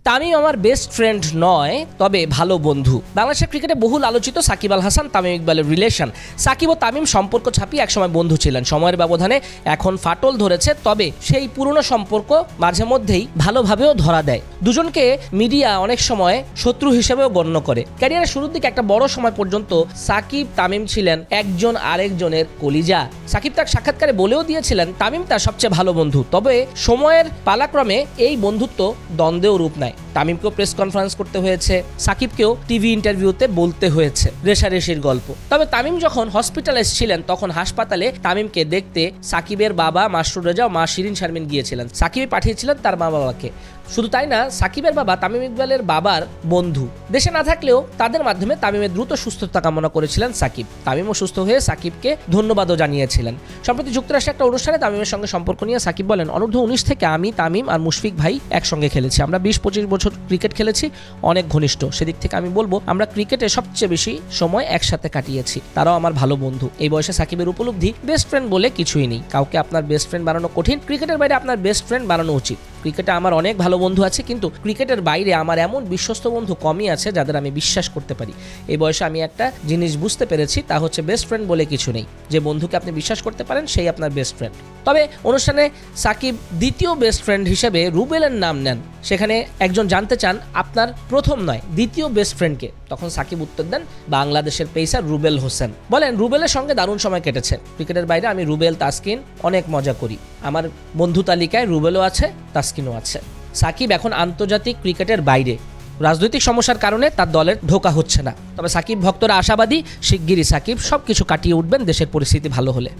তামিম আমার best friend নয়, তবে ভালো বন্ধু। বাংলাদেশের ক্রিকেটে বহুল আলোচিত সাকিব আল হাসান তামিম ইকবালের রিলেশন। সাকিব ও তামিম সম্পর্ক ছাপিয়ে একসময় বন্ধু ছিলেন, সময়ের ব্যবধানে এখন ফাটল ধরেছে। তবে সেই পুরনো সম্পর্ক মাঝে মধ্যেই ভালোভাবেও ধরা দেয়। দুজনকে মিডিয়া অনেক সময় শত্রু হিসেবেও গণ্য করে। ক্যারিয়ারের শুরুর দিকে একটা বড় সময় পর্যন্ত সাকিব তামিম ছিলেন একজন আরেকজনের কলিজা। সাকিব তার সাক্ষাৎকারে বলেও দিয়েছিলেন তামিম তার সবচেয়ে ভালো বন্ধু। তবে সময়ের পালাক্রমে এই বন্ধুত্ব দ্বন্দ্বেও রূপ নেয়। তামিমকেও প্রেস কনফারেন্স করতে হয়েছে, সাকিবকেও টিভি ইন্টারভিউতে বলতে হয়েছে রেশারেশির গল্প। তবে তামিম যখন হসপিটালাইজ ছিলেন তখন হাসপাতালে তামিমকে দেখতে সাকিবের বাবা মাসরুর রেজা ও মা শিরিন শারমিন গিয়েছিলেন। সাকিব পাঠিয়েছিলেন তার মা বাবাকে। শুধু তাই না, সাকিবের বাবা তামিম ইকবালের বাবার বন্ধু। দেশে না থাকলেও তাদের মাধ্যমে তামিমের দ্রুত সুস্থতা কামনা করেছিলেন সাকিব। তামিমও সুস্থ হয়ে সাকিবকে ধন্যবাদও জানিয়েছিলেন। সম্প্রতি যুক্তরাষ্ট্রে একটা অনুষ্ঠানে তামিমের সঙ্গে সম্পর্ক নিয়ে সাকিব বলেন, অনূর্ধ্ব 19 থেকে আমি, তামিম আর মুশফিক ভাই একসঙ্গে খেলেছি। আমরা 20-25 বছর ক্রিকেট খেলেছি, অনেক ঘনিষ্ঠ। সেদিক থেকে আমি বলবো আমরা ক্রিকেটে সবচেয়ে বেশি সময় একসাথে কাটিয়েছি। তারাও আমার ভালো বন্ধু। এই বয়সে সাকিবের উপলব্ধি বেস্ট ফ্রেন্ড বলে কিছুই নেই। কাউকে আপনার বেস্ট ফ্রেন্ড বানানো কঠিন, ক্রিকেটের বাইরে আপনার বেস্ট ফ্রেন্ড বানানো উচিত। ক্রিকেটে আমার অনেক ভালো বন্ধু আছে, কিন্তু ক্রিকেটের বাইরে আমার এমন বিশ্বস্ত বন্ধু কমই আছে যাদের আমি বিশ্বাস করতে পারি। এই বয়সে আমি একটা জিনিস বুঝতে পেরেছি, তা হচ্ছে বেস্ট ফ্রেন্ড বলে কিছু নেই। যে বন্ধুকে আপনি বিশ্বাস করতে পারেন সেই আপনার বেস্ট ফ্রেন্ড। তবে অনুষ্ঠানে সাকিব দ্বিতীয় বেস্ট ফ্রেন্ড হিসেবে রুবেলের নাম নেন। সেখানে একজন জানতে চান আপনার প্রথম নয় দ্বিতীয় বেস্ট ফ্রেন্ডকে। তখন সাকিব উত্তর দেন বাংলাদেশের পেসার রুবেল হোসেন। বলেন, রুবেলের সঙ্গে দারুণ সময় কেটেছে। ক্রিকেটের বাইরে আমি রুবেল, তাসকিন অনেক মজা করি। আমার বন্ধু তালিকায় রুবেলও আছে, তাসকিনও আছে। সাকিব এখন আন্তর্জাতিক ক্রিকেটের বাইরে, রাজনৈতিক সমস্যার কারণে তার দলের ঢোকা হচ্ছে না। তবে সাকিব ভক্তরা আশাবাদী, শিগগিরই সাকিব সবকিছু কাটিয়ে উঠবেন দেশের পরিস্থিতি ভালো হলে।